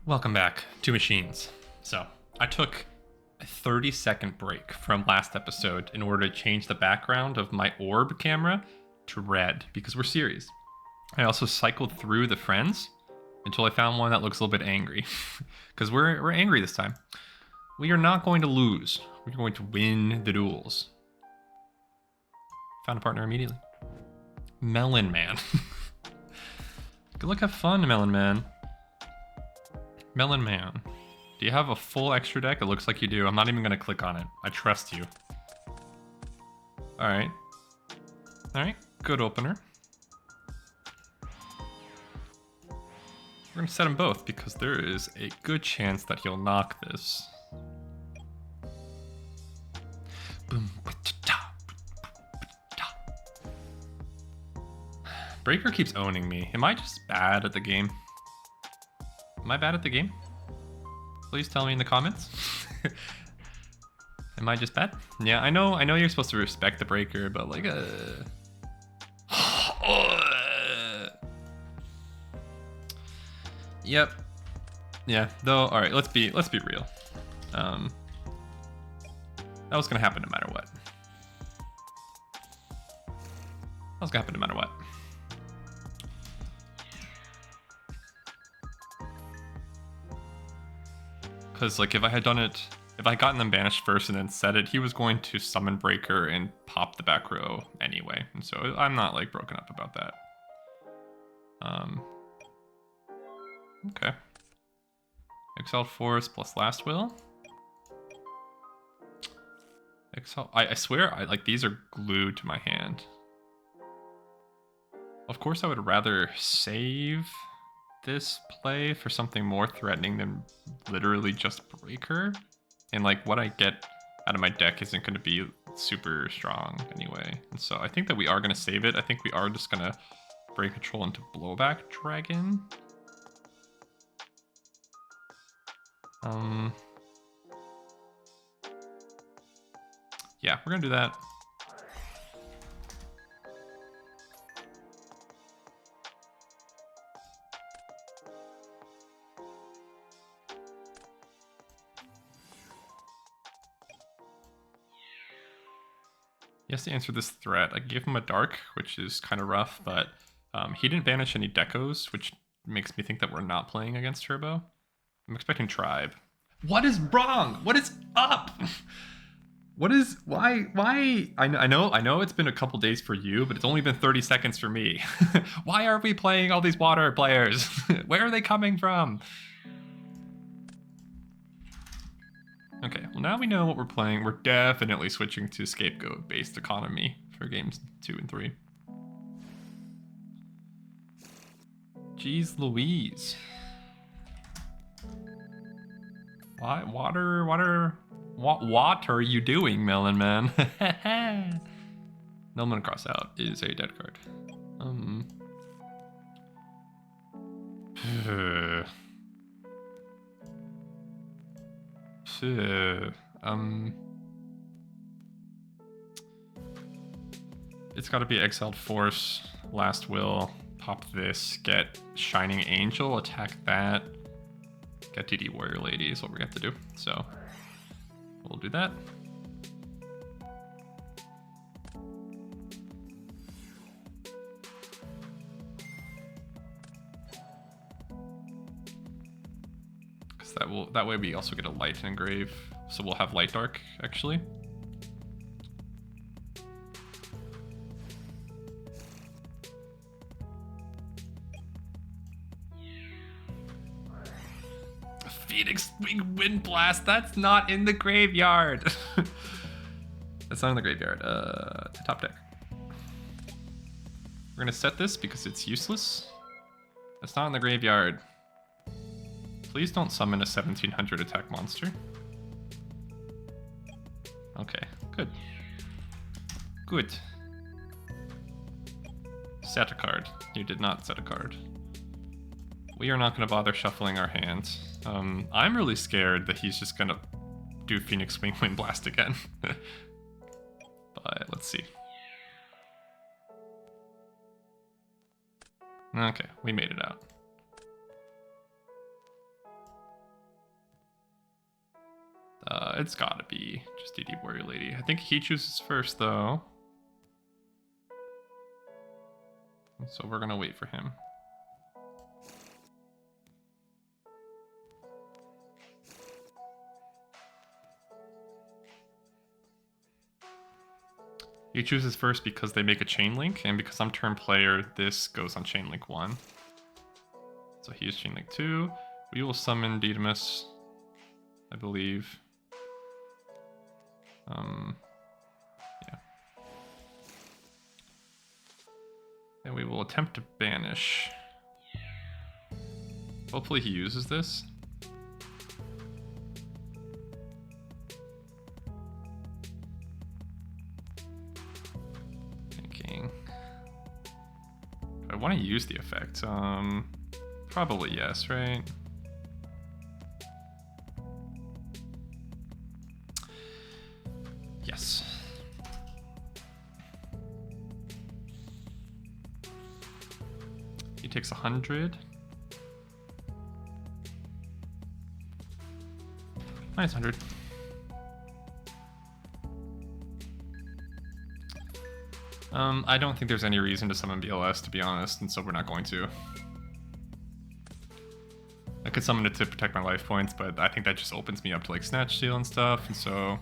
Welcome back to Machines. So, I took a 30-second break from last episode in order to change the background of my orb camera to red because we're serious. I also cycled through the friends until I found one that looks a little bit angry because we're angry this time. We are not going to lose. We're going to win the duels. Found a partner immediately. Melon Man. Good luck, have fun, Melon Man. Melon Man, do you have a full extra deck? It looks like you do. I'm not even going to click on it. I trust you. Alright. Alright, good opener. We're going to set them both because there is a good chance that he'll knock this. Boom. Breaker keeps owning me. Am I just bad at the game? Am I bad at the game? Please tell me in the comments. Am I just bad? Yeah, I know you're supposed to respect the breaker, but like Yep. Yeah, though alright, let's be real. That was gonna happen no matter what. That was gonna happen no matter what. Because like if I had gotten them banished first and then set it, he was going to summon Breaker and pop the back row anyway. And so I'm not like broken up about that. Okay. Exiled Force plus Last Will. Exile. I swear, like these are glued to my hand. Of course, I would rather save this play for something more threatening than literally just Breaker. And like what I get out of my deck isn't going to be super strong anyway. And so I think that we are going to save it. I think we are just going to break control into Blowback Dragon. Yeah, we're going to do that. He has to answer this threat. I gave him a dark, which is kind of rough, but he didn't banish any decos, which makes me think that we're not playing against Turbo. I'm expecting Tribe. What is wrong? What is up? Why? I know it's been a couple days for you, but it's only been 30 seconds for me. Why are we playing all these water players? Where are they coming from? Okay, well now we know what we're playing. We're definitely switching to scapegoat-based economy for games 2 and 3. Jeez Louise. Why? What are you doing, Melon Man? Melon Cross out is a dead card. It's got to be Exiled Force, Last Will, pop this, get Shining Angel, attack that, get DD Warrior Lady is what we have to do. So we'll do that. Because that way we also get a light and engrave. So we'll have light dark actually. Phoenix Wing Wind Blast, that's not in the graveyard. That's not in the graveyard. To top deck. We're gonna set this because it's useless. That's not in the graveyard. Please don't summon a 1700 attack monster. Okay, good. Good. Set a card. You did not set a card. We are not going to bother shuffling our hands. I'm really scared that he's just going to do Phoenix Wing Wind Blast again. But let's see. Okay, we made it out. It's gotta be just DD Warrior Lady. I think he chooses first, though. So we're gonna wait for him. He chooses first because they make a chain link, and because I'm turn player, this goes on chain link 1. So he is chain link 2. We will summon Didymus, I believe. Yeah. And we will attempt to banish. Hopefully he uses this. Thinking. I want to use the effect. Probably yes, right? Yes. He takes 100. Minus 100. I don't think there's any reason to summon BLS, to be honest, and so we're not going to. I could summon it to protect my life points, but I think that just opens me up to like Snatch Steal and stuff, and so...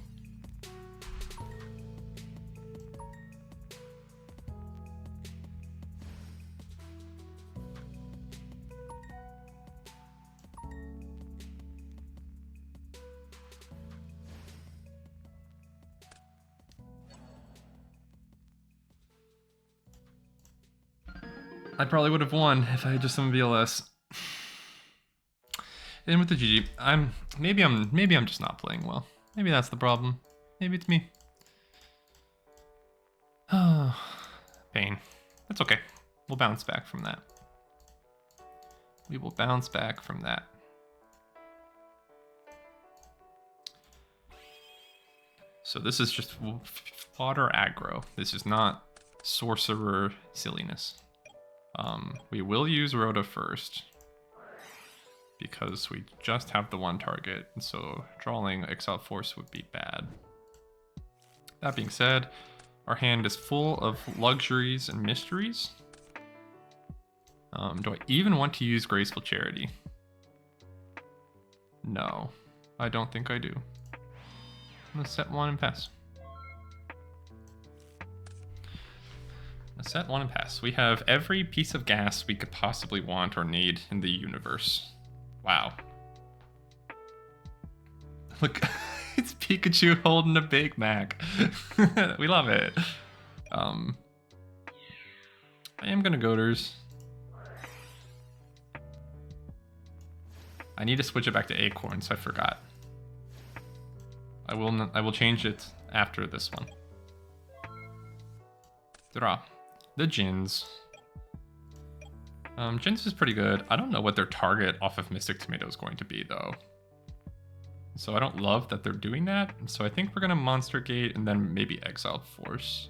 I probably would have won if I had just summoned BLS. And with the GG, maybe I'm just not playing well. Maybe that's the problem. Maybe it's me. Oh, pain. That's okay. We'll bounce back from that. We will bounce back from that. So this is just fodder aggro. This is not sorcerer silliness. We will use Rhoda first, because we just have the one target, and so drawing Exile Force would be bad. That being said, our hand is full of luxuries and mysteries. Do I even want to use Graceful Charity? No, I don't think I do. I'm gonna set 1 and pass. Set 1 and pass. We have every piece of gas we could possibly want or need in the universe. Wow. Look, it's Pikachu holding a Big Mac. We love it. I am gonna Goaters. I need to switch it back to Acorn, so I forgot. I will change it after this one. Draw. The Jins. Jins is pretty good. I don't know what their target off of Mystic Tomato is going to be, though. So I don't love that they're doing that. So I think we're going to Monster Gate and then maybe Exile Force.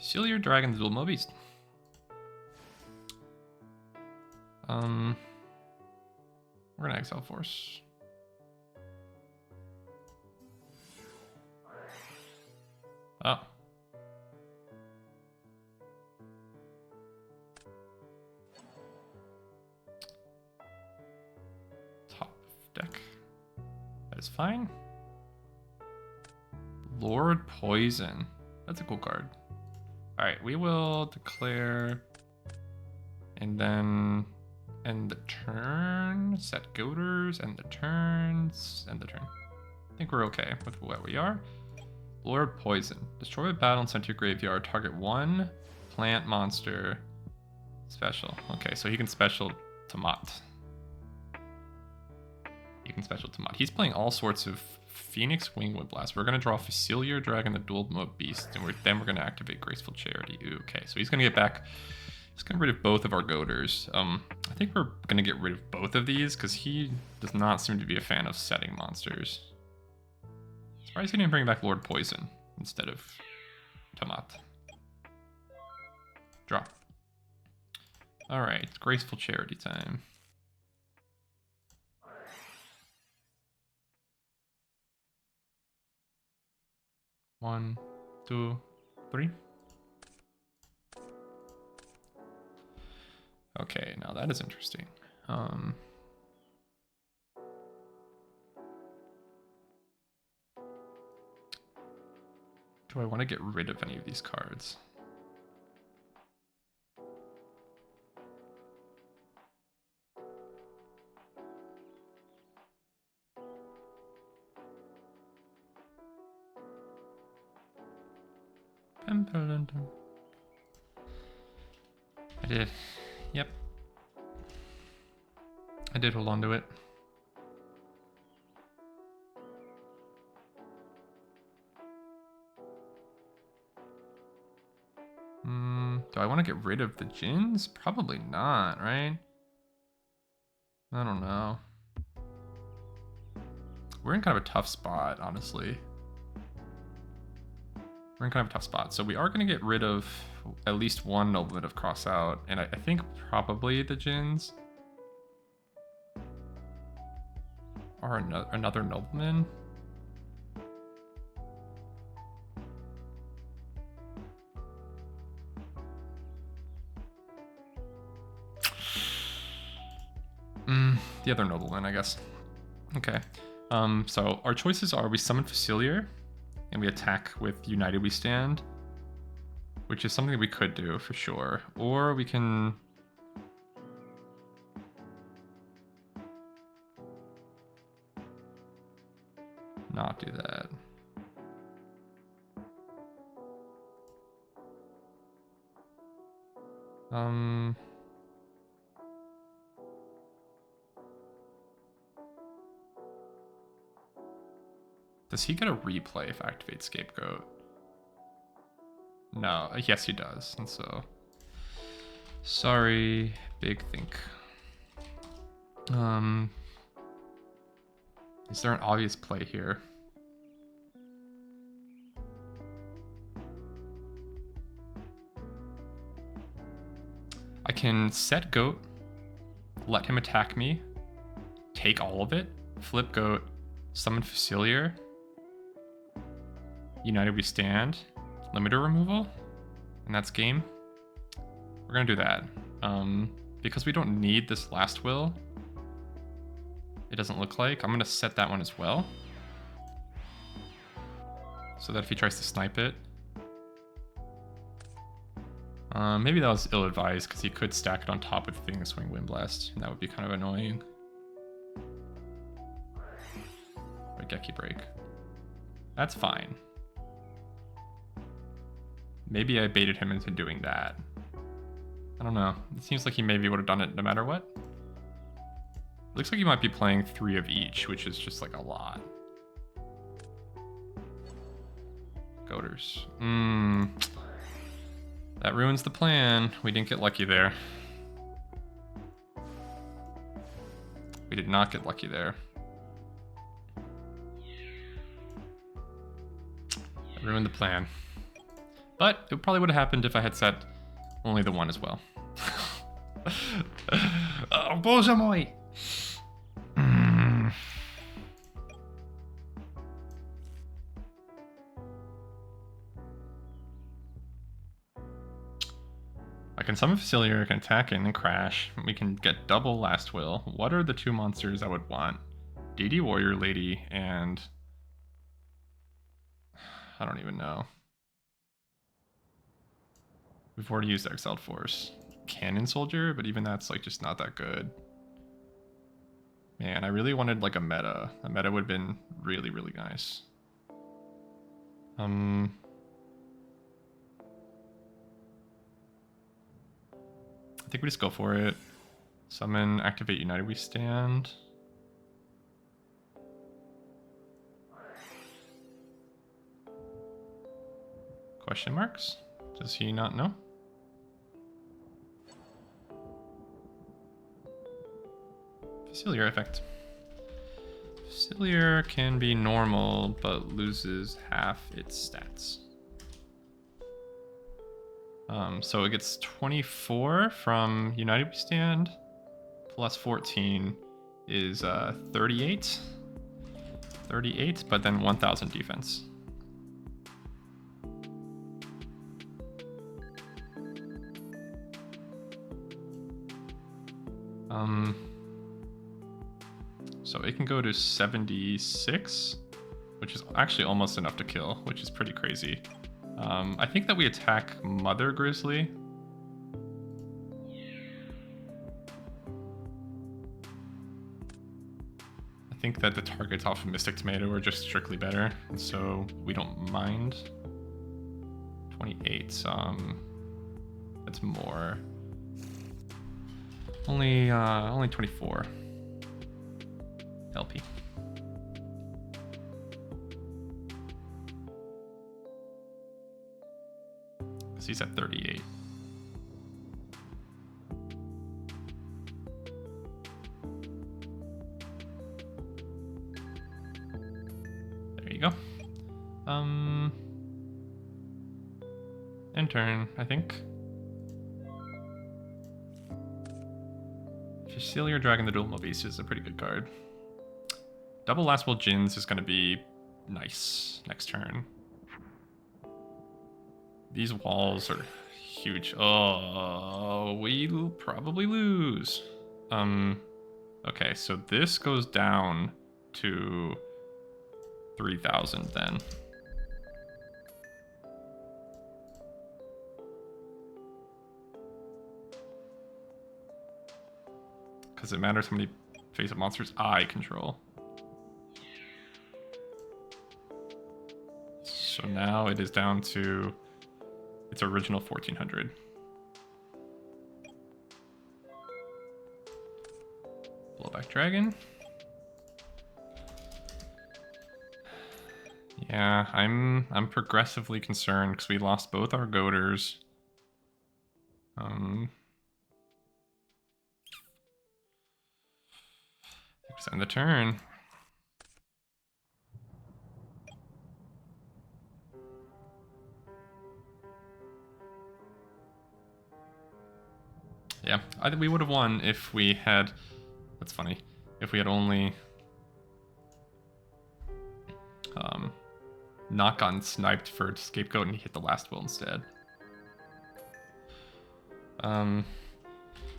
Facilier Dragon, the Dual Mo Beast. We're gonna Exile Force. Oh. Top deck. That is fine. Lord Poison. That's a cool card. Alright, we will declare and then end the turn, set Goaters, end the turns, end the turn. I think we're okay with where we are. Lord Poison. Destroy a battle and center your graveyard. Target 1 plant monster. Special. Okay, so he can special Tomat. He can special Tomat. He's playing all sorts of Phoenix Wingwood Blast. We're going to draw Facilier Dragon, the Dual Mo Beast, and then we're going to activate Graceful Charity. Ooh, okay, so he's going to get back. He's going to get rid of both of our Goaters. I think we're going to get rid of both of these because he does not seem to be a fan of setting monsters. Surprised he didn't bring back Lord Poison instead of Tomat. Draw. All right, it's graceful charity time. One, two, three. Okay, now that is interesting. Do I want to get rid of any of these cards? I did. Yep. I did hold on to it. Do I want to get rid of the Jins? Probably not, right? I don't know. We're in kind of a tough spot, honestly. We're in kind of a tough spot. So we are going to get rid of at least one nobleman of cross out. And I think probably the Jins are another nobleman. The other nobleman, I guess. Okay. So our choices are we summon Facilier and we attack with United We Stand, which is something we could do for sure. Or we can... not do that. Does he get a replay if I activate Scapegoat? No, yes he does, and so... Sorry, big think. Is there an obvious play here? I can set Goat, let him attack me, take all of it, flip Goat, summon Facilier, United We Stand, limiter removal, and that's game. We're gonna do that. Because we don't need this last will, it doesn't look like. I'm gonna set that one as well. So that if he tries to snipe it. Maybe that was ill-advised because he could stack it on top of Thing Swing Wind Blast, and that would be kind of annoying. Or Geki Break. That's fine. Maybe I baited him into doing that. I don't know. It seems like he maybe would have done it no matter what. It looks like he might be playing 3 of each, which is just like a lot. Goaters. That ruins the plan. We didn't get lucky there. We did not get lucky there. That ruined the plan. But it probably would have happened if I had set only the one as well. Oh, Boże mój! I can summon Facilier, I can attack in and crash. We can get double Last Will. What are the 2 monsters I would want? DD Warrior Lady and... I don't even know. We've already used Exiled Force. Cannon Soldier, but even that's like just not that good. Man, I really wanted like a meta. A meta would have been really, really nice. I think we just go for it. Summon, activate United We Stand. Question marks? Does he not know? Facilier effect. Facilier can be normal, but loses half its stats. So it gets 24 from United We Stand, plus 14 is 38. 38, but then 1,000 defense. So it can go to 76, which is actually almost enough to kill, which is pretty crazy. I think that we attack Mother Grizzly. I think that the targets off of Mystic Tomato are just strictly better, and so we don't mind. 28, that's more. Only 24 LP. Because he's at 38. There you go. End turn, I think. Cecilia Dragon the Duel Beast is a pretty good card. Double Last Will Jins is going to be nice next turn. These walls are huge. Oh, we'll probably lose. Okay, so this goes down to 3,000 then. Because it matters how many face-up monsters I control. So now it is down to its original 1,400. Blowback Dragon. Yeah, I'm progressively concerned because we lost both our goaders. Let's end the turn. Yeah, I think we would have won if we had. That's funny. If we had only not gotten sniped for Scapegoat and he hit the last will instead.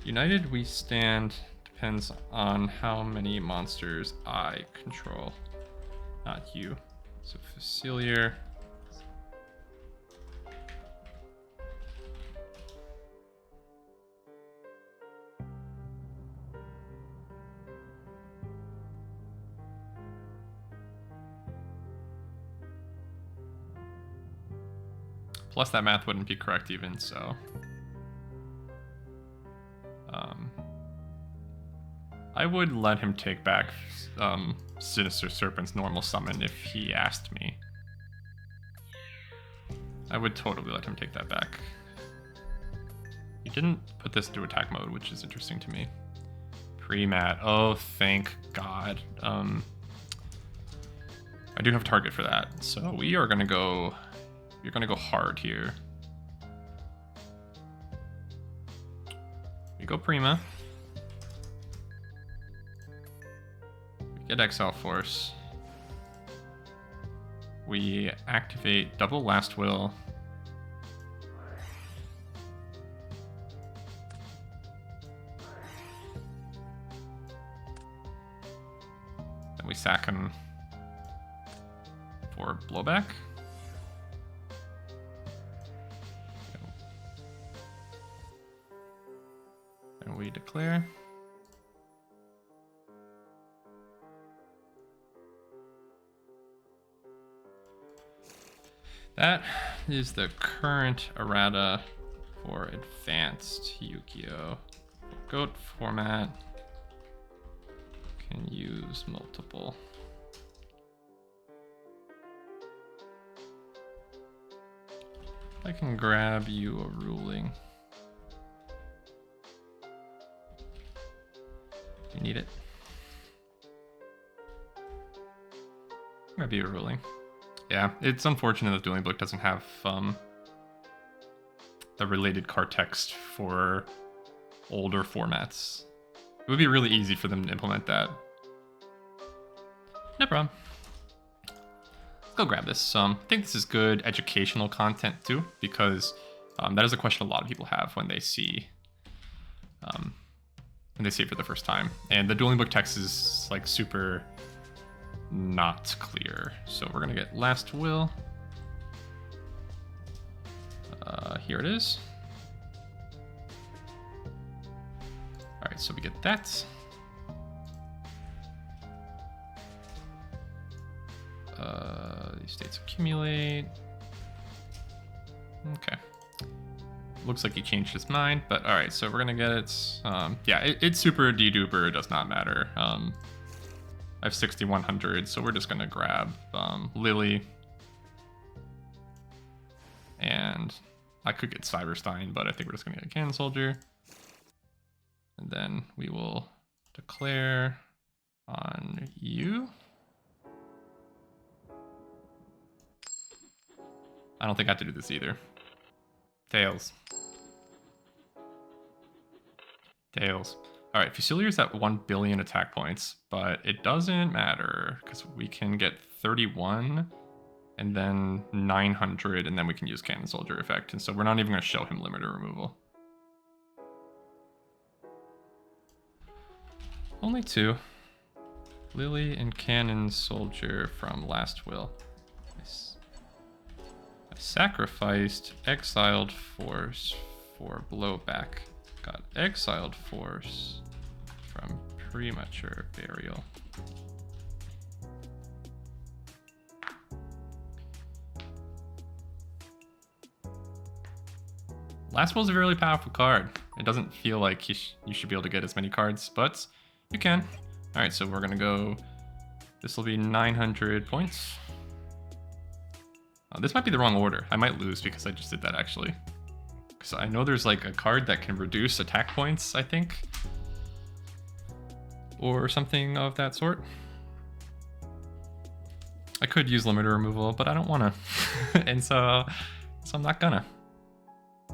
United We Stand depends on how many monsters I control, not you. So Facilier. Plus that math wouldn't be correct even, so. I would let him take back Sinister Serpent's normal summon if he asked me. I would totally let him take that back. He didn't put this into attack mode, which is interesting to me. Pre-mat. Oh, thank God. I do have a target for that, so we are gonna go. You're gonna go hard here. We go Prima. We get Exile Force. We activate double Last Will. Then we sack him for blowback. And we declare. That is the current errata for advanced Yugioh. Goat format can use multiple. I can grab you a ruling. You need it. Grab you a ruling. Yeah, it's unfortunate that Dueling Book doesn't have the related card text for older formats. It would be really easy for them to implement that. No problem. Let's go grab this. I think this is good educational content too, because that is a question a lot of people have when they see it for the first time. And the dueling book text is like super not clear. So we're gonna get Last Will. Here it is. All right, so we get that. These states accumulate. Okay. Looks like he changed his mind, but all right, so we're gonna get it. Yeah, it's super deduper, it does not matter. I have 6,100, so we're just gonna grab Lily. And I could get Cyberstein, but I think we're just gonna get a Cannon Soldier. And then we will declare on you. I don't think I have to do this either. Tails. Tails. All right, Fusilier's at 1 billion attack points, but it doesn't matter because we can get 31 and then 900, and then we can use Cannon Soldier effect. And so we're not even going to show him limiter removal. Only 2. Lily and Cannon Soldier from Last Will. Nice. I sacrificed Exiled Force for blowback. Got Exiled Force from Premature Burial. Last Will's a really powerful card. It doesn't feel like you should be able to get as many cards, but you can. All right, so we're gonna go, this will be 900 points. This might be the wrong order. I might lose because I just did that actually. Because I know there's like a card that can reduce attack points, I think. Or something of that sort. I could use limiter removal, but I don't wanna. And so I'm not gonna.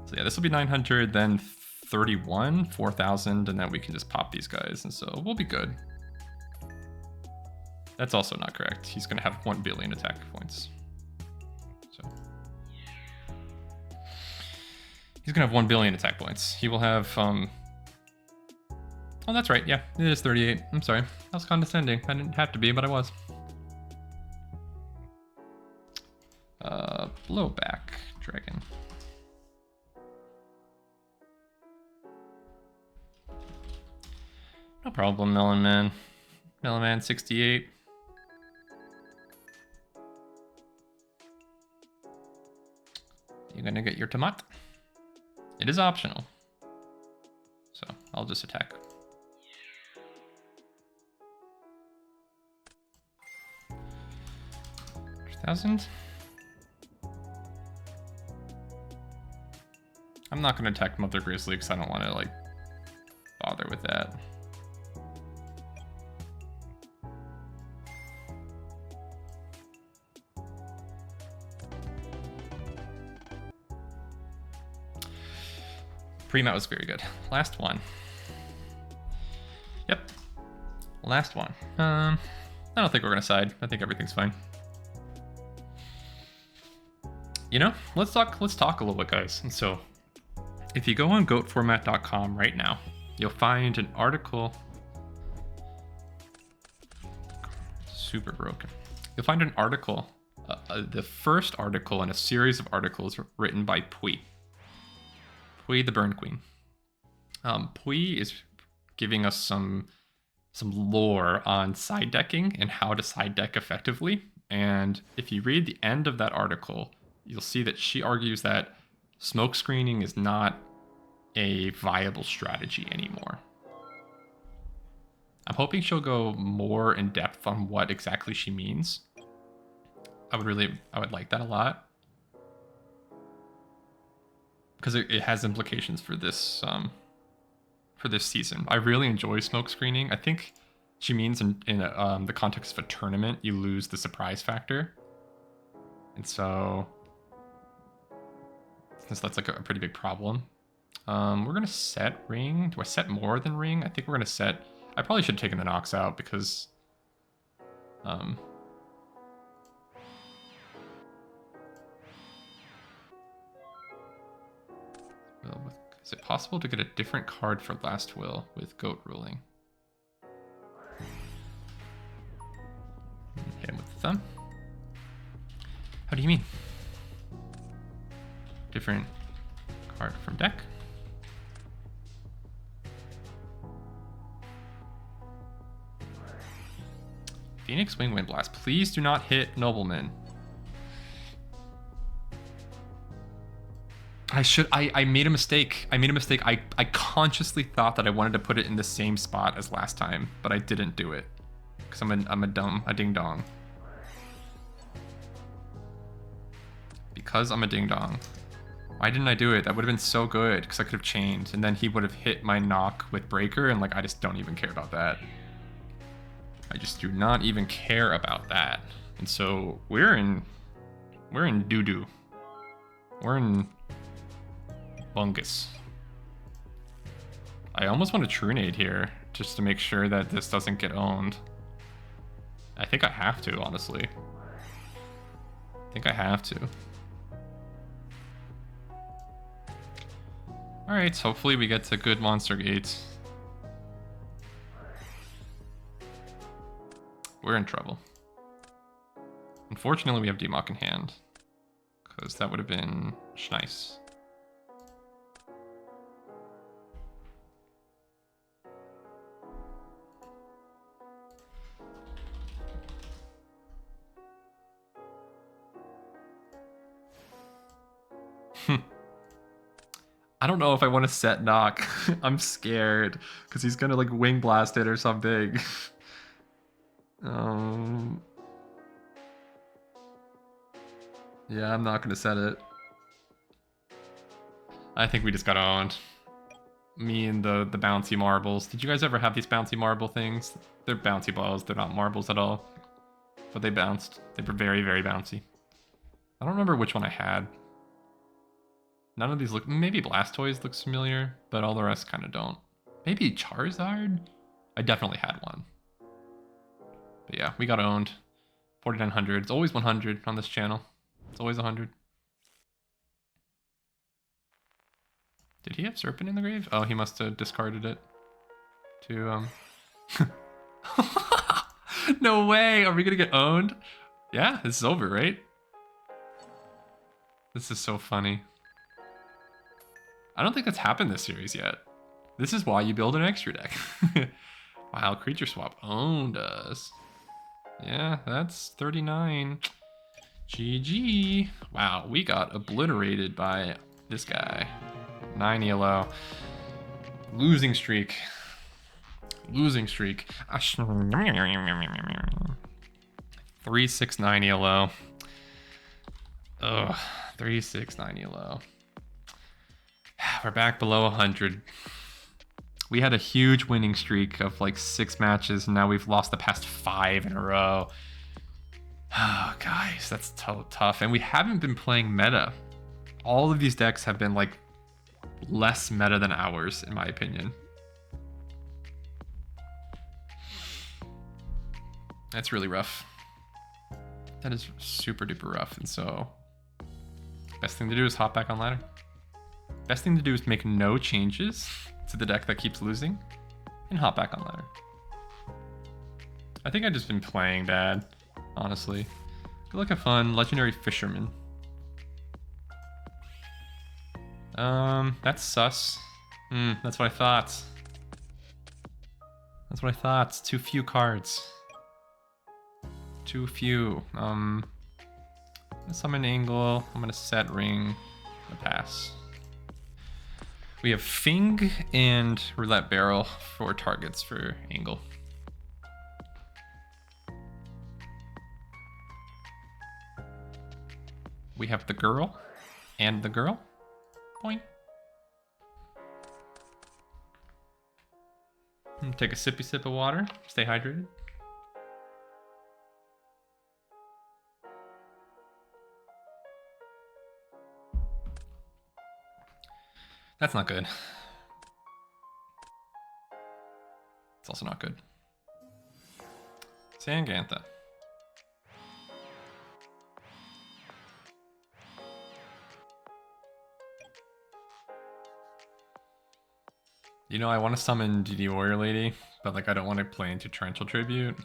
So yeah, this will be 900, then 31, 4,000, and then we can just pop these guys, and so we'll be good. That's also not correct. He's gonna have 1 billion attack points. So he's gonna have 1 billion attack points. He will have, oh, that's right, yeah, it is 38. I'm sorry, I was condescending. I didn't have to be, but I was. Blowback dragon. No problem, Melon Man. Melon Man 68. You're gonna get your tomat. It is optional. So I'll just attack. $1,000. I'm not gonna attack Mother Grizzly because I don't want to like bother with that. Pre-mat was very good. Last one. Yep. Last one. I don't think we're gonna side. I think everything's fine. You know, let's talk a little bit, guys. And so if you go on goatformat.com right now, you'll find an article. Super broken. You'll find an article, the first article in a series of articles written by Pui. Pui the Burn Queen. Pui is giving us some lore on side decking and how to side deck effectively. And if you read the end of that article, you'll see that she argues that smoke screening is not a viable strategy anymore. I'm hoping she'll go more in depth on what exactly she means. I would like that a lot. Because it has implications for this season. I really enjoy smoke screening. I think she means in the context of a tournament, you lose the surprise factor. And so Since that's like a pretty big problem. We're gonna set ring. Do I set more than ring? I think we're gonna set. I probably should have taken the knocks out because is it possible to get a different card for last will with goat ruling? Hit him with the thumb. How do you mean? Different card from deck. Phoenix Wing Wind Blast. Please do not hit Nobleman. I made a mistake. I consciously thought that I wanted to put it in the same spot as last time, but I didn't do it. Because I'm a ding dong. Because I'm a ding dong. Why didn't I do it? That would have been so good, because I could have chained, and then he would have hit my knock with breaker, and like I just don't even care about that. I just do not even care about that. And so we're in doo-doo. We're in bungus. I almost want to Trunade here just to make sure that this doesn't get owned. I think I have to, honestly. I think I have to. Alright, hopefully we get to good monster gates. We're in trouble. Unfortunately, we have Demok in hand. Because that would have been nice. I don't know if I want to set knock. I'm scared. Because he's going to like wing blast it or something. Yeah, I'm not going to set it. I think we just got owned. Me and the bouncy marbles. Did you guys ever have these bouncy marble things? They're bouncy balls. They're not marbles at all. But they bounced. They were very, very bouncy. I don't remember which one I had. None of these look... Maybe Blastoise looks familiar, but all the rest kind of don't. Maybe Charizard? I definitely had one. But yeah, we got owned. 4,900. It's always 100 on this channel. It's always 100. Did he have Serpent in the grave? Oh, he must have discarded it. To, No way! Are we gonna get owned? Yeah, this is over, right? This is so funny. I don't think that's happened this series yet. This is why you build an extra deck. Wow, Creature Swap owned us. Yeah, that's 39. GG. Wow, we got obliterated by this guy. 9 ELO. Losing streak. Losing streak. 369 ELO. Ugh, 369 ELO. We're back below 100. We had a huge winning streak of like 6 matches, and now we've lost the past 5 in a row. Oh, guys, that's so tough. And we haven't been playing meta. All of these decks have been like less meta than ours, in my opinion. That's really rough. That is super duper rough. And so best thing to do is hop back on ladder. Best thing to do is make no changes to the deck that keeps losing and hop back on ladder. I think I've just been playing bad, honestly. Good luck, have fun. Legendary Fisherman. That's sus. That's what I thought. That's what I thought. Too few cards. Too few. I'm gonna summon Angle. I'm gonna set Ring. I'm gonna pass. We have Fing and Roulette Barrel for targets for Angle. We have the girl and the girl. Point. Take a sippy sip of water. Stay hydrated. That's not good. It's also not good. Sangantha. You know, I want to summon DD Warrior Lady, but like I don't want to play into Torrential Tribute.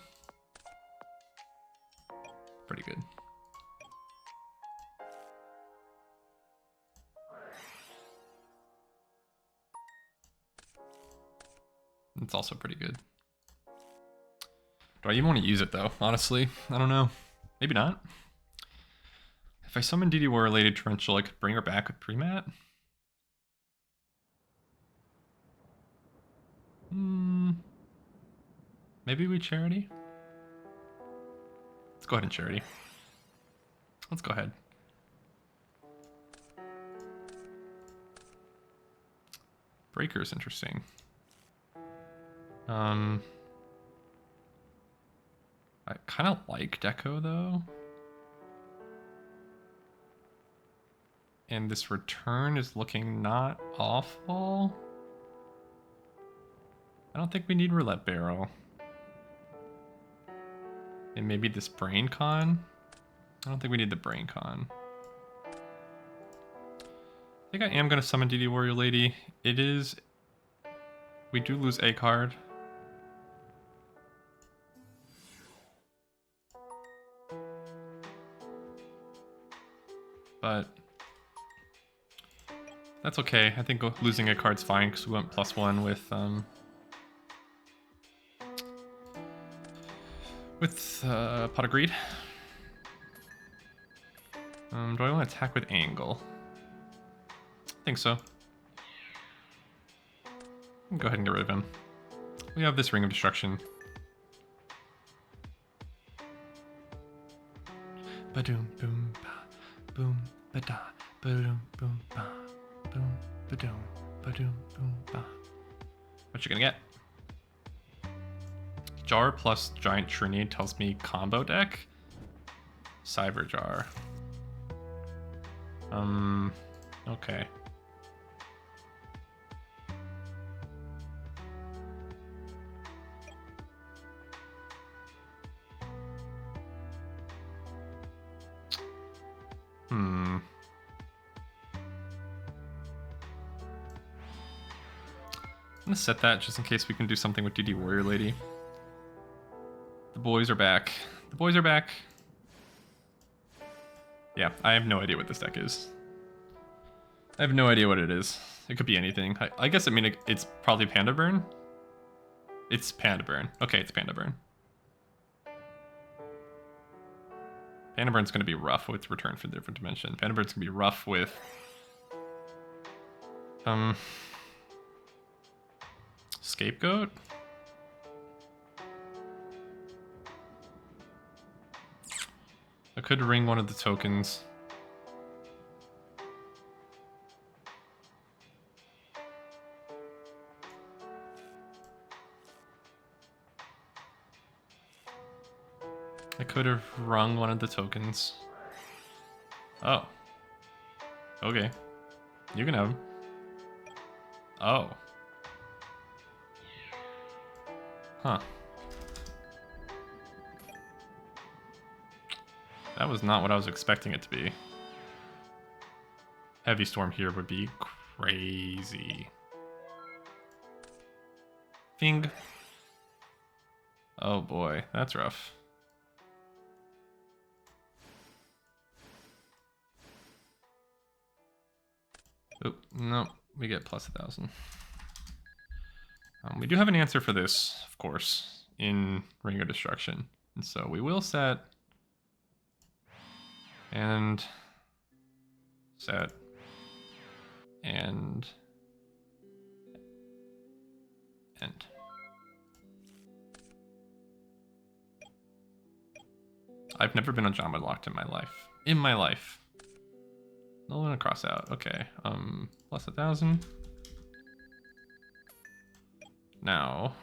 Pretty good. It's also pretty good. Do I even want to use it though? Honestly, I don't know. Maybe not. If I summon DD Warrior Lady Torrential, I could bring her back with Premat. Maybe we Charity? Let's go ahead and Charity. Let's go ahead. Breaker is interesting. I kind of like Deco though. And this return is looking not awful. I don't think we need Roulette Barrel. And maybe this Brain Con. I don't think we need the Brain Con. I think I am going to summon DD Warrior Lady. It is... We do lose a card. But... That's okay. I think losing a card's fine because we went +1 with Pot of Greed. Do I want to attack with Angle? I think so. Go ahead and get rid of him. We have this Ring of Destruction. Ba-doom, boom, ba, boom, ba-da, ba-doom, boom, ba, boom, ba-doom, ba-doom, boom, ba. What you gonna get? Jar plus Giant Trini tells me combo deck. Cyber Jar. Okay. I'm gonna set that just in case we can do something with DD Warrior Lady. The boys are back. The boys are back. Yeah, I have no idea what this deck is. I have no idea what it is. It could be anything. I guess, I mean, it's probably Panda Burn. It's Panda Burn. Okay, it's Panda Burn. Panda Burn's gonna be rough with Return for the Different Dimension. Panda Burn's gonna be rough with... Scapegoat? I could ring one of the tokens. I could have rung one of the tokens. Oh. Okay. You can have them. Oh. Huh. That was not what I was expecting it to be. Heavy Storm here would be crazy. Fing. Oh boy, that's rough. Oh, no, we get plus 1,000. We do have an answer for this, of course, in Ring of Destruction. And so we will set... And... Set... And... End. I've never been on Jamba locked in my life. In my life. No one to cross out. Okay. Plus 1,000. Now.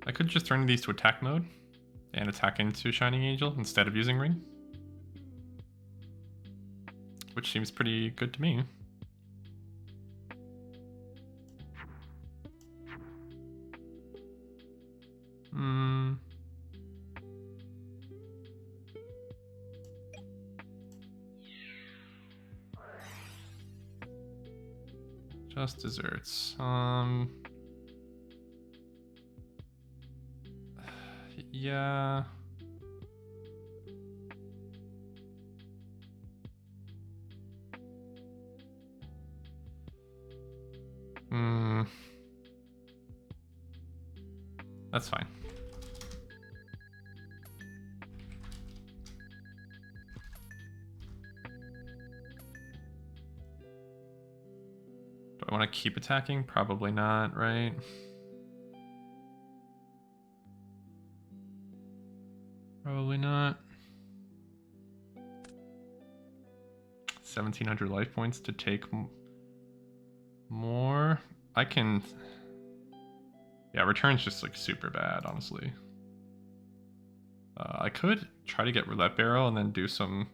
I could just turn these to attack mode and attack into Shining Angel instead of using Ring. which seems pretty good to me. Just desserts. Yeah. That's fine. Do I want to keep attacking? Probably not, right? Probably not. 1,700 life points to take more. I can... Yeah, return's just like super bad, honestly. I could try to get roulette barrel and then do some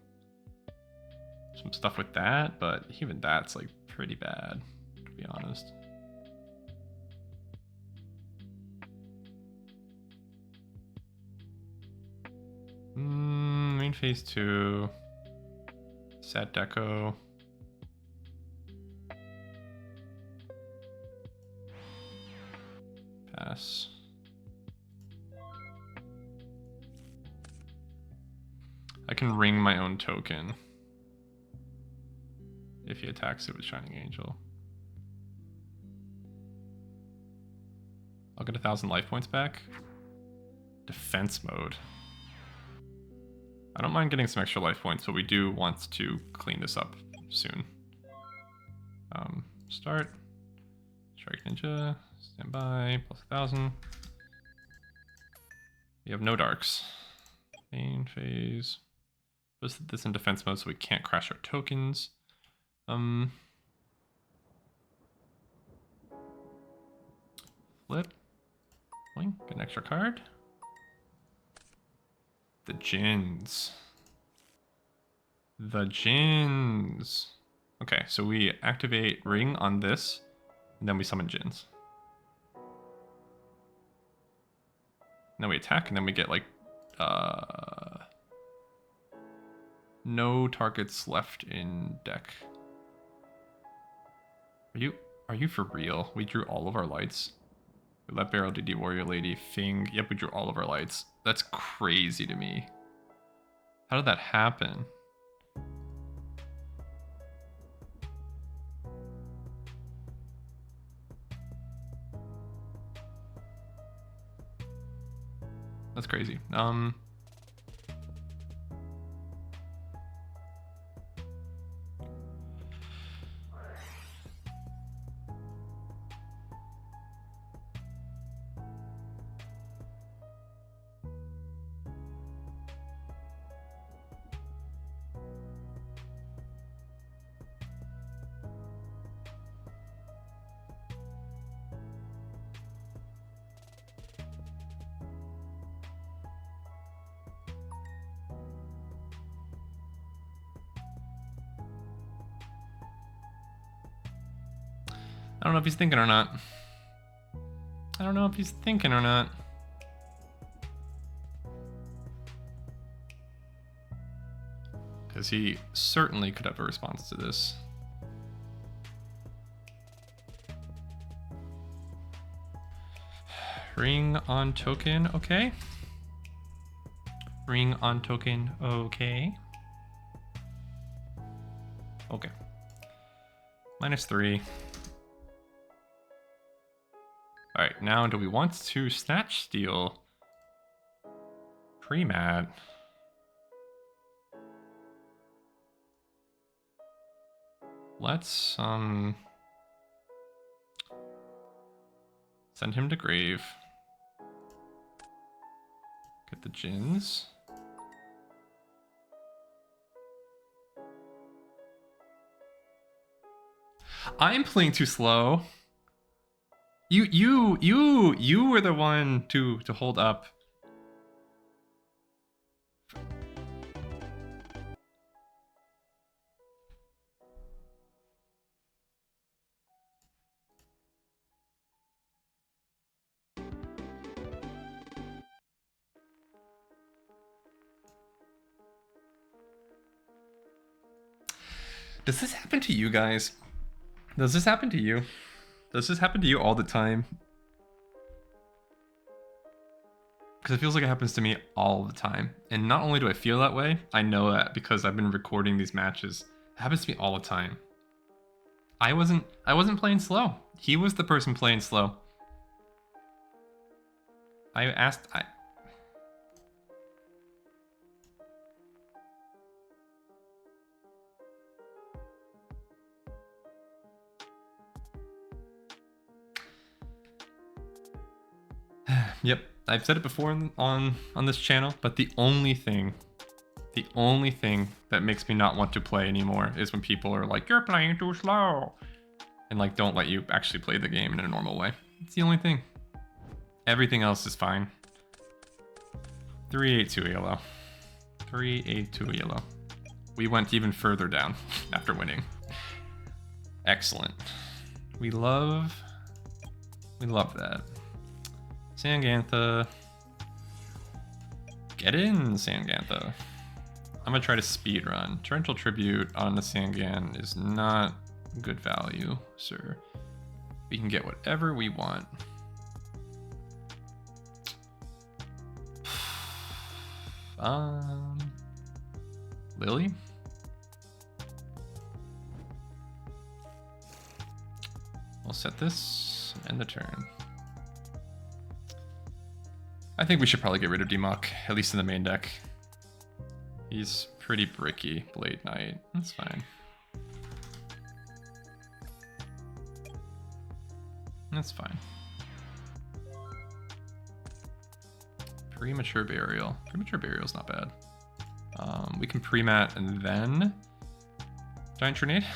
stuff with that, but even that's like pretty bad, to be honest. Main phase 2. Set deco. Pass. I can ring my own token if he attacks it with Shining Angel. I'll get 1,000 life points back. Defense mode. I don't mind getting some extra life points, but we do want to clean this up soon. Start. Strike Ninja. Stand by. Plus 1,000. We have no darks. Main phase. Put this in defense mode so we can't crash our tokens. Flip. Boing. Get an extra card. The Djinns. The Djinns. Okay, so we activate Ring on this, and then we summon Djinns. And then we attack, and then we get like no targets left in deck. Are you for real? We drew all of our lights. Roulette Barrel, DD Warrior Lady, Fing. Yep, we drew all of our lights. That's crazy to me. How did that happen? That's crazy. I don't know if he's thinking or not. I don't know if he's thinking or not. Because he certainly could have a response to this. Ring on token, okay. Ring on token, okay. Okay. -3. Alright, now do we want to snatch steal pre-mat? Let's send him to grave. Get the Djinns. I'm playing too slow. You were the one to hold up. Does this happen to you guys? Does this happen to you? Does this happen to you all the time? Because it feels like it happens to me all the time. And not only do I feel that way, I know that because I've been recording these matches. It happens to me all the time. I wasn't playing slow. He was the person playing slow. Yep, I've said it before on this channel, but the only thing that makes me not want to play anymore is when people are like, you're playing too slow, and like don't let you actually play the game in a normal way. It's the only thing. Everything else is fine. 382 yellow. 382 yellow. We went even further down after winning. Excellent. We love that. Sovngarde. Get in, Sovngarde. I'm gonna try to speed run. Torrential Tribute on the Sovngarde is not good value, sir. We can get whatever we want. Lily? We'll set this and end the turn. I think we should probably get rid of Demok, at least in the main deck. He's pretty bricky, Blade Knight. That's fine. That's fine. Premature Burial. Premature Burial's not bad. We can pre-mat and then Giant Grenade.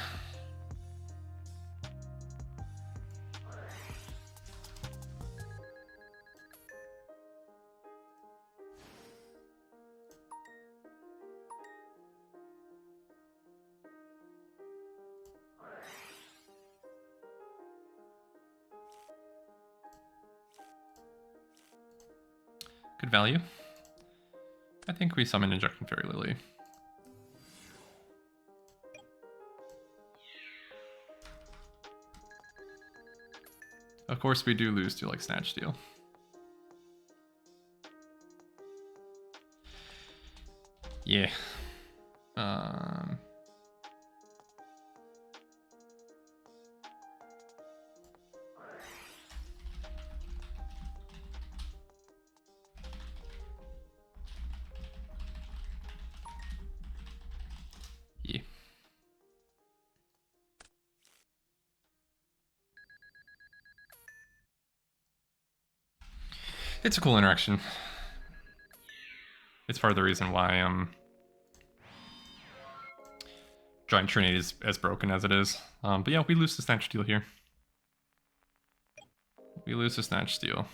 Good value. I think we summon Injecting Fairy Lily. Of course we do lose to like Snatch Steal. Yeah. Yeah. It's a cool interaction. It's part of the reason why Giant Trinity is as broken as it is. But yeah, we lose the Snatch Steal here. We lose the Snatch Steal.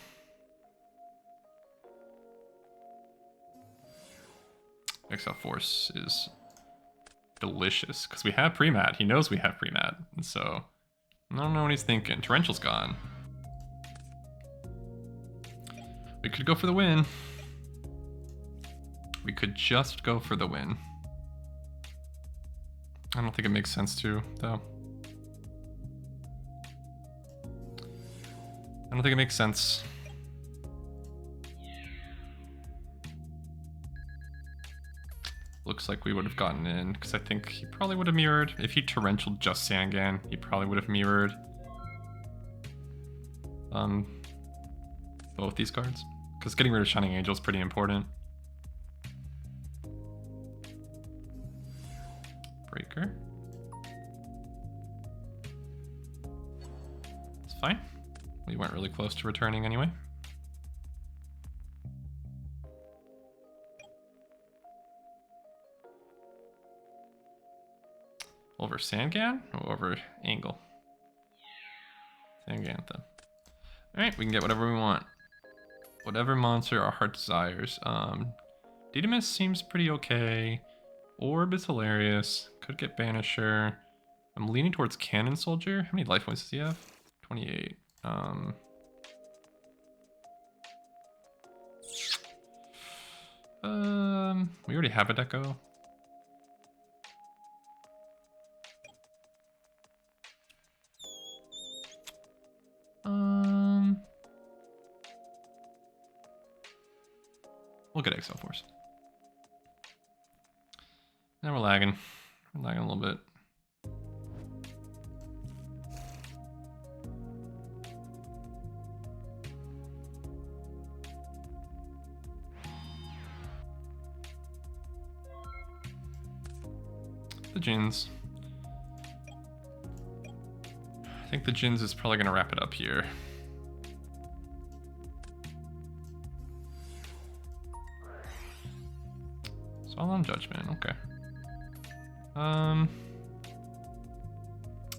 Exile Force is delicious because we have pre-mat. He knows we have pre-mat, and so I don't know what he's thinking. Torrential's gone. We could go for the win. We could just go for the win. I don't think it makes sense to, though. I don't think it makes sense. Looks like we would have gotten in, because I think he probably would have mirrored. If he torrential just Sovngarde, he probably would have mirrored both these cards. Because getting rid of Shining Angel is pretty important. Breaker. It's fine. We weren't really close to returning anyway. Over Sovngarde or over Angle? Sovngarde. Alright, we can get whatever we want. Whatever monster our heart desires. Didymus seems pretty okay. Orb is hilarious. Could get Banisher. I'm leaning towards Cannon Soldier. How many life points does he have? 28. We already have a Deco. look at Exile Force. Now we're lagging. We're lagging a little bit. The Jins. I think the Jins is probably going to wrap it up here. Solemn Judgment, okay. I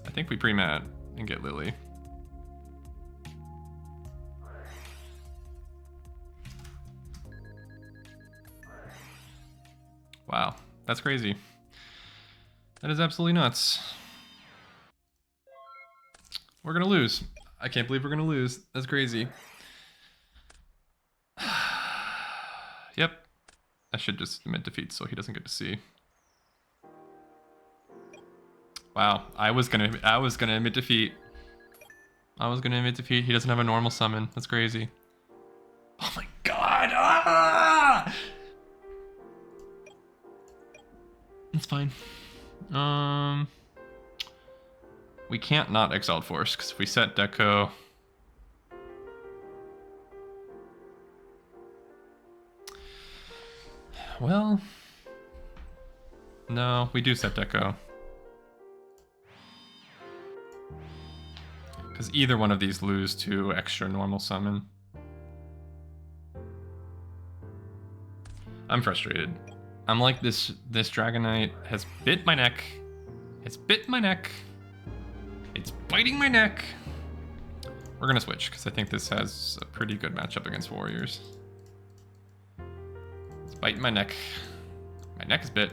think we pre-mat and get Lily. Wow, that's crazy. That is absolutely nuts. We're gonna lose. I can't believe we're gonna lose. That's crazy. Yep. I should just mid defeat so he doesn't get to see. Wow, I was gonna mid defeat. I was gonna mid defeat. He doesn't have a normal summon. That's crazy. Oh my god! Ah! It's fine. We can't not Exiled Force, because if we set Deco... Well... No, we do set Deco. Because either one of these lose to extra normal summon. I'm frustrated. I'm like, this Dragonite has bit my neck. It's bit my neck. It's biting my neck. We're gonna switch, because I think this has a pretty good matchup against Warriors. It's biting my neck. My neck is bit.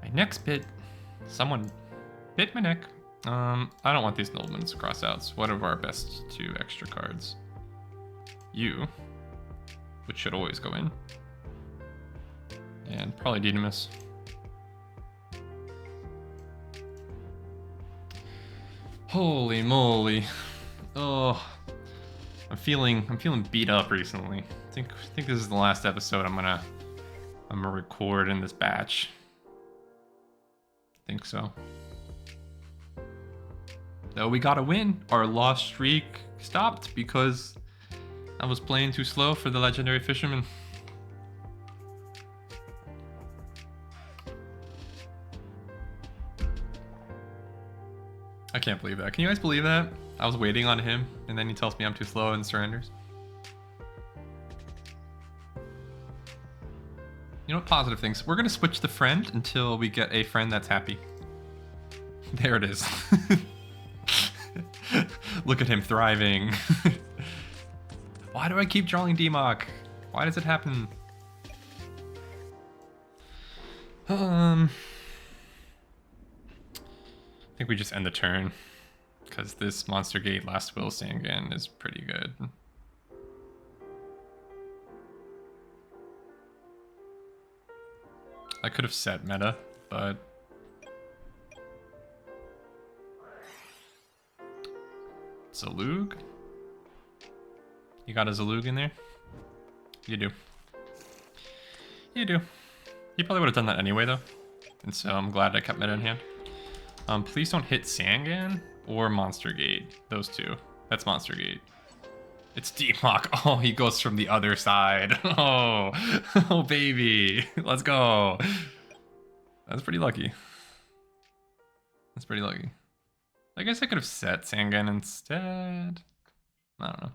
My neck's bit. Someone bit my neck. I don't want these noblements cross outs. What are our best 2 extra cards? You, which should always go in. And probably Dynamis. Holy moly. Oh, I'm feeling beat up recently. I think this is the last episode I'm gonna record in this batch. I think so. Though we got a win. Our loss streak stopped because I was playing too slow for the Legendary Fisherman. I can't believe that. Can you guys believe that? I was waiting on him, and then he tells me I'm too slow and surrenders. You know what? Positive things. We're gonna switch the friend until we get a friend that's happy. There it is. Look at him thriving. Why do I keep drawing DMOC? Why does it happen? I think we just end the turn, because this Monster Gate Last Will Sangan is pretty good. I could have set meta, but... Zalug? You got a Zalug in there? You do. You do. He probably would have done that anyway, though. And so I'm glad I kept meta in hand. Please don't hit Sangan or Monster Gate. Those two. That's Monster Gate. It's DMOC. Oh, he goes from the other side. Oh, oh baby. Let's go. That's pretty lucky. That's pretty lucky. I guess I could have set Sangan instead. I don't know.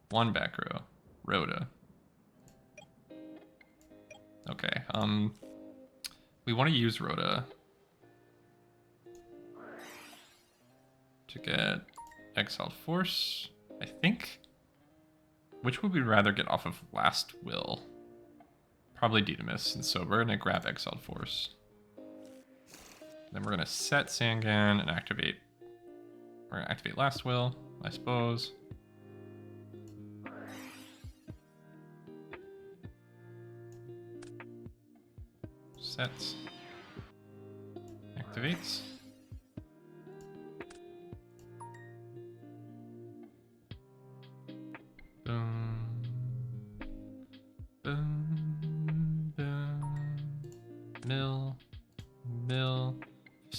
One back row. Rhoda. Okay, we want to use Rhoda to get Exiled Force, I think. Which would we rather get off of Last Will? Probably Dynamis, and so we're gonna grab Exiled Force. Then we're gonna set Sangan and activate. We're gonna activate Last Will, I suppose. Sets. Activates.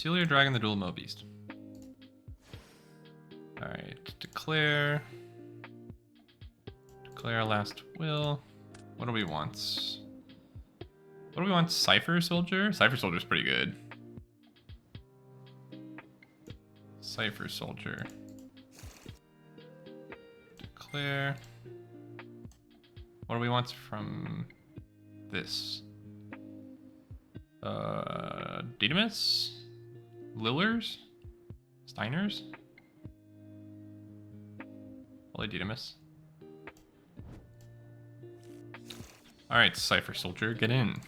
Facilier Dragon, the Duel Mo Beast. Alright, declare. Declare last will. What do we want? What do we want? Cypher Soldier? Cypher Soldier's pretty good. Cypher Soldier. Declare. What do we want from this? Dynamis? Lillers? Steiners? Holy Dynamis. Alright, Cypher Soldier, get in.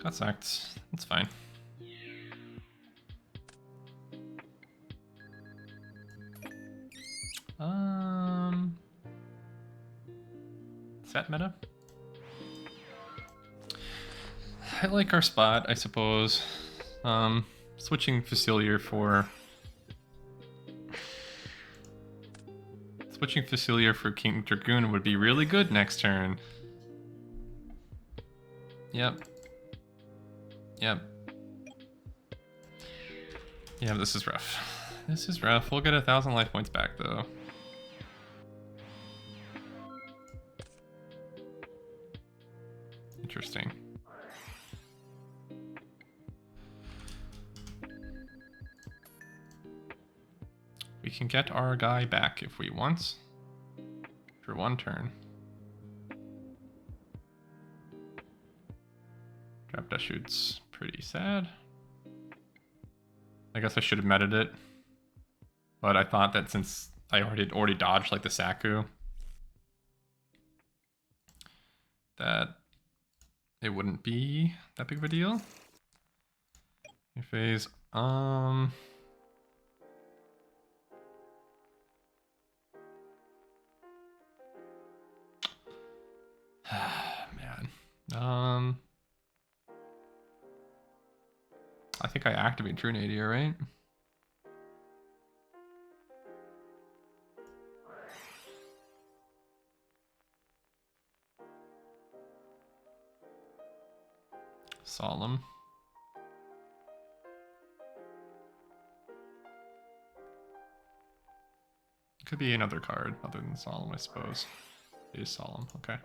Got sacked. That's fine. Set meta? I like our spot, I suppose. Switching Facilier for... Switching Facilier for King Dragoon would be really good next turn. Yep. Yep. Yeah, this is rough. This is rough. We'll get 1,000 life points back, though. Interesting. We can get our guy back if we want. For one turn. Drop Dash Shoot's pretty sad. I guess I should have meted it. But I thought that since I already dodged like the Saku, that it wouldn't be that big of a deal. New phase. Man. I think I activate True Nadir, right? Solemn. Could be another card other than Solemn, I suppose. It is Solemn, okay.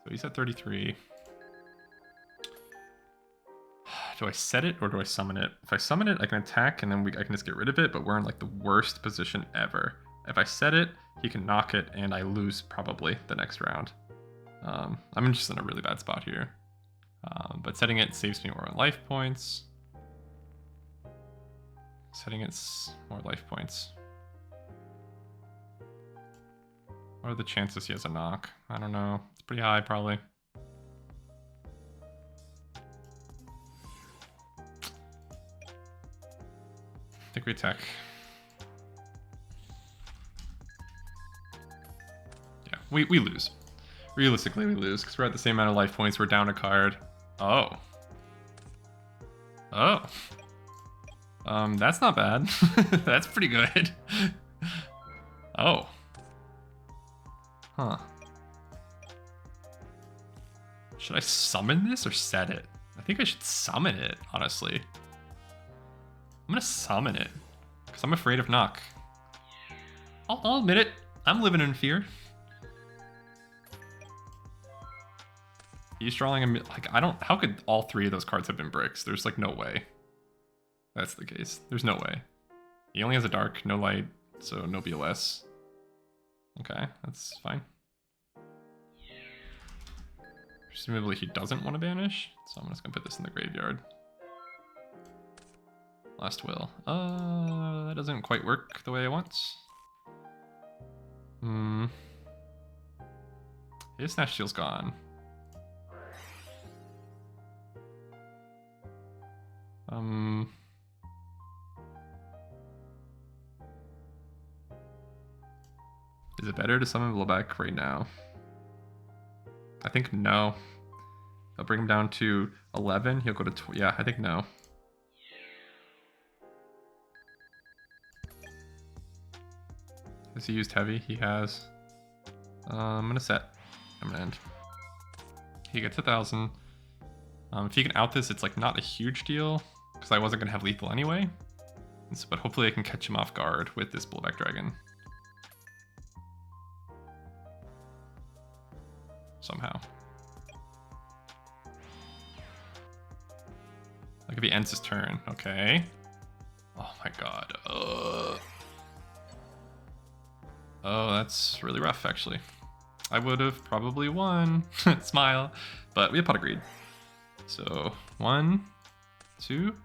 So he's at 33. Do I set it or do I summon it? If I summon it, I can attack and then I can just get rid of it, but we're in like the worst position ever. If I set it, he can knock it and I lose probably the next round. I'm just in a really bad spot here. But setting it saves me more life points. Setting it's more life points. What are the chances he has a knock? I don't know. It's pretty high, probably. I think we attack. Yeah, we lose. Realistically, we lose because we're at the same amount of life points. We're down a card. Oh. Oh. That's not bad. That's pretty good. Oh. Huh. Should I summon this or set it? I think I should summon it, honestly. I'm gonna summon it because I'm afraid of knock. I'll admit it. I'm living in fear. He's drawing a, like, I don't, how could all three of those cards have been bricks? There's like no way. That's the case. There's no way. He only has a dark, no light, so no BLS. Okay, that's fine. Presumably he doesn't want to banish, so I'm just gonna put this in the graveyard. Last will. That doesn't quite work the way I want. His Snatch Steel's gone. Is it better to summon Blowback right now? I think no. I'll bring him down to 11. He'll go to yeah, I think no. Has he used heavy? He has. I'm gonna set. I'm gonna end. He gets 1,000. If he can out this, it's like not a huge deal because I wasn't gonna have lethal anyway. But hopefully I can catch him off guard with this Bullback Dragon. Somehow. Like if he ends his turn, okay. Oh my god. Oh, that's really rough actually. I would have probably won. Smile. But we have pot of greed. So 1, 2.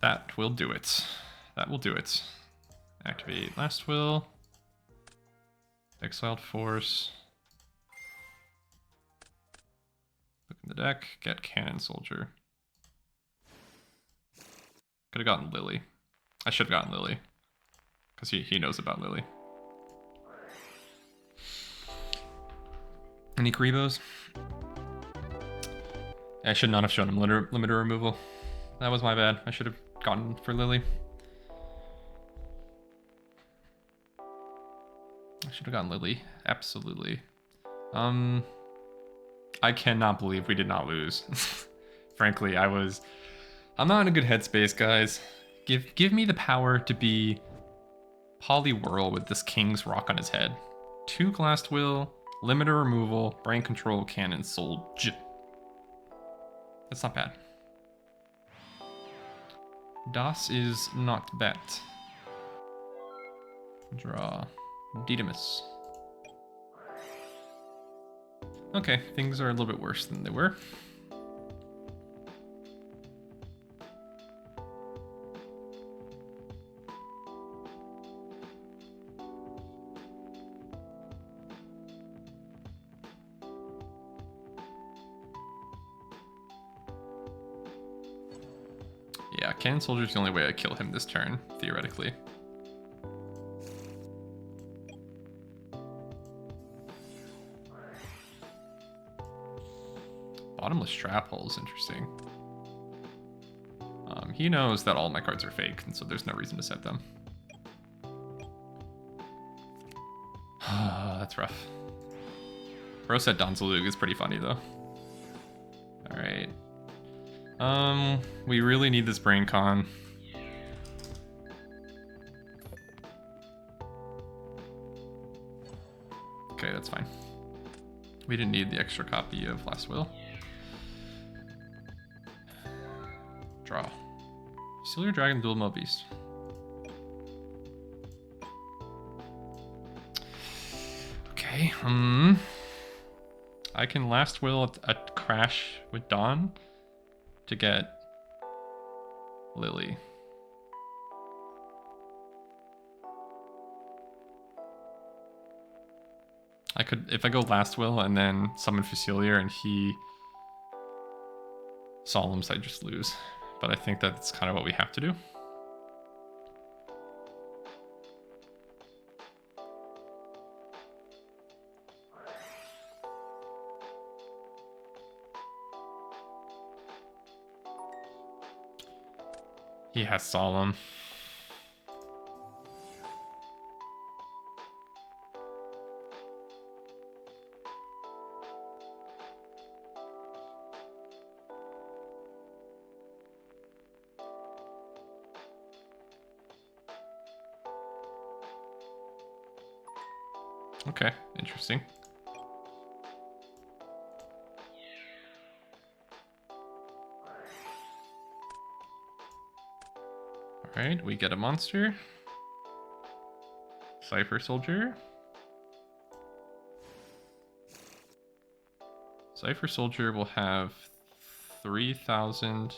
That will do it. That will do it. Activate Last Will. Exiled Force. Look in the deck. Get Cannon Soldier. Could have gotten Lily. I should have gotten Lily. Because he knows about Lily. Any Karibos? I should not have shown him limiter removal. That was my bad. I should have gotten for Lily. I should have gotten Lily. Absolutely. I cannot believe we did not lose. Frankly, I'm not in a good headspace, guys. Give me the power to be Poliwhirl with this King's Rock on his head. 2 Glassed Will, limiter removal, brain control, cannon, soldier. That's not bad. Das is not bad. Draw. Didymus. Okay, things are a little bit worse than they were. Yeah, Cannon Soldier's the only way I kill him this turn, theoretically. Bottomless Trap Hole is interesting. He knows that all my cards are fake, and so there's no reason to set them. That's rough. Bro said Donzalug is pretty funny, though. Alright. We really need this Brain Con. Okay, that's fine. We didn't need the extra copy of Last Will. Draw. Steal your Dragon, Duel Mo Beast. Okay, I can Last Will a Crash with Dawn to get Lily. I could, if I go Last Will and then summon Fusilier and he Solemns, I just lose. But I think that's kind of what we have to do. He has Solemn. Okay, interesting. Alright, we get a monster. Cypher Soldier. Cypher Soldier will have 3,000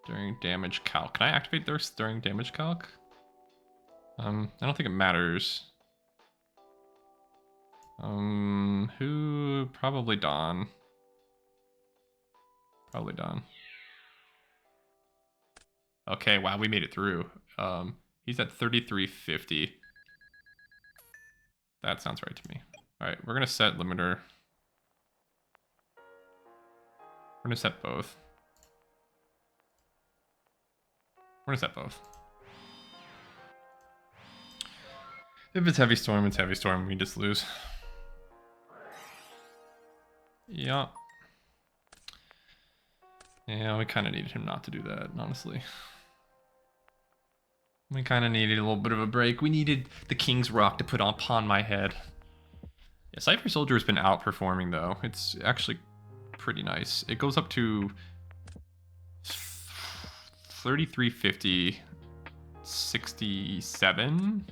during damage calc. Can I activate this during damage calc? I don't think it matters. Who? Probably Dawn. Probably Dawn. Okay, wow, we made it through. He's at 3350. That sounds right to me. Alright, we're gonna set limiter. We're gonna set both. We're gonna set both. If it's Heavy Storm, it's Heavy Storm. We just lose. Yeah. Yeah, we kind of needed him not to do that, honestly. We kind of needed a little bit of a break. We needed the King's Rock to put upon my head. Yeah, Cypher Soldier has been outperforming, though. It's actually pretty nice. It goes up to 3350, 67.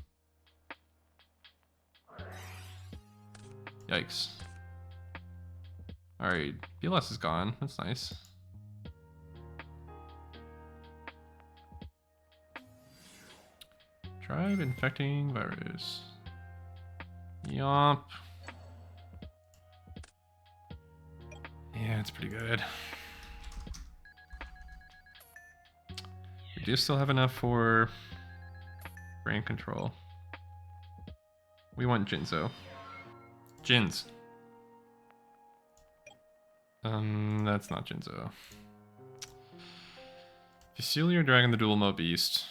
Yikes. Alright, BLS is gone. That's nice. Tribe infecting virus. Yup. Yeah, it's pretty good. We do still have enough for brain control. We want Jinzo. Jins. That's not Jinzo. Fusilio Dragon the Dual Mo Beast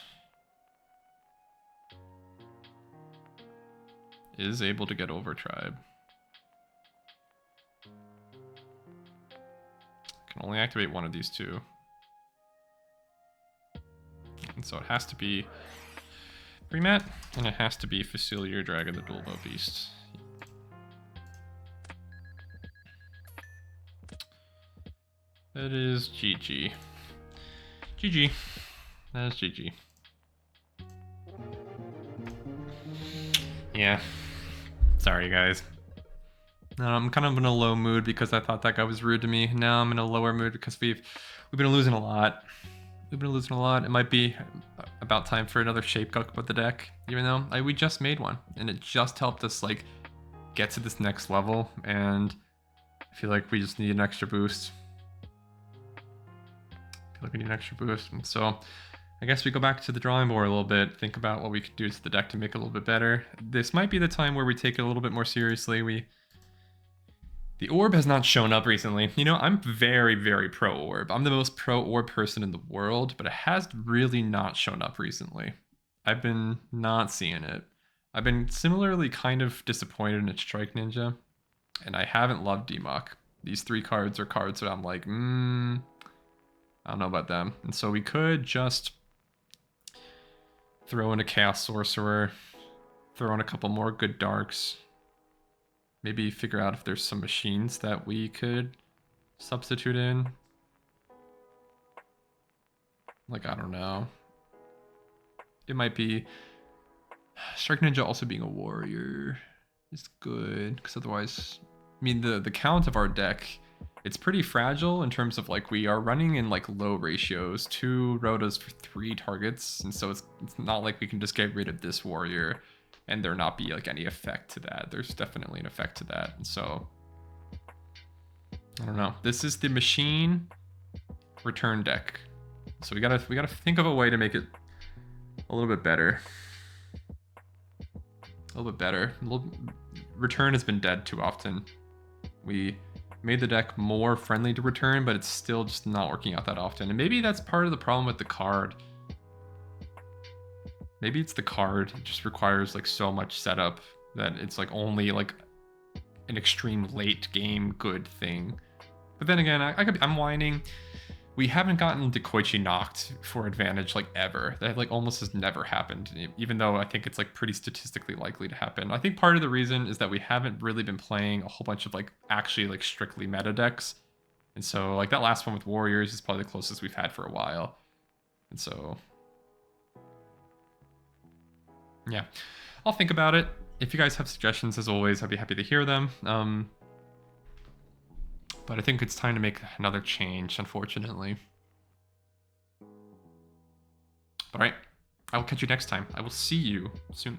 is able to get over Tribe. Can only activate one of these two. And so it has to be Premat, and it has to be Fusilio Dragon the Dual Mo Beast. That is GG. GG. That is GG. Yeah. Sorry, guys. I'm kind of in a low mood because I thought that guy was rude to me. Now I'm in a lower mood because we've been losing a lot. We've been losing a lot. It might be about time for another shape cook with the deck, even though we just made one, and it just helped us like get to this next level, and I feel like we just need an extra boost. And so I guess we go back to the drawing board a little bit, think about what we could do to the deck to make it a little bit better. This might be the time where we take it a little bit more seriously. The orb has not shown up recently. You know, I'm very, very pro orb. I'm the most pro orb person in the world, but it has really not shown up recently. I've been not seeing it. I've been similarly kind of disappointed in Strike Ninja, and I haven't loved Demok. These three cards are cards that I'm like, I don't know about them. And so we could just throw in a Chaos Sorcerer, throw in a couple more good Darks, maybe figure out if there's some machines that we could substitute in. Like, I don't know. It might be... Strike Ninja also being a warrior is good, because otherwise... I mean, the count of our deck, it's pretty fragile in terms of, like, we are running in, like, low ratios. 2 Rotas for 3 targets, and so it's not like we can just get rid of this warrior and there not be, like, any effect to that. There's definitely an effect to that, and so... I don't know. This is the machine return deck. So we gotta think of a way to make it a little bit better. A little bit better. Return has been dead too often. We made the deck more friendly to return, but it's still just not working out that often. And maybe that's part of the problem with the card. Maybe it's the card. It just requires like so much setup that it's like only like an extreme late game good thing. But then again, I'm whining. We haven't gotten Dekoichi knocked for advantage like ever. That like almost has never happened, even though I think it's like pretty statistically likely to happen. I think part of the reason is that we haven't really been playing a whole bunch of like actually like strictly meta decks. And so like that last one with Warriors is probably the closest we've had for a while. And so yeah, I'll think about it. If you guys have suggestions, as always, I'd be happy to hear them. But I think it's time to make another change, unfortunately. All right, I will catch you next time. I will see you soon.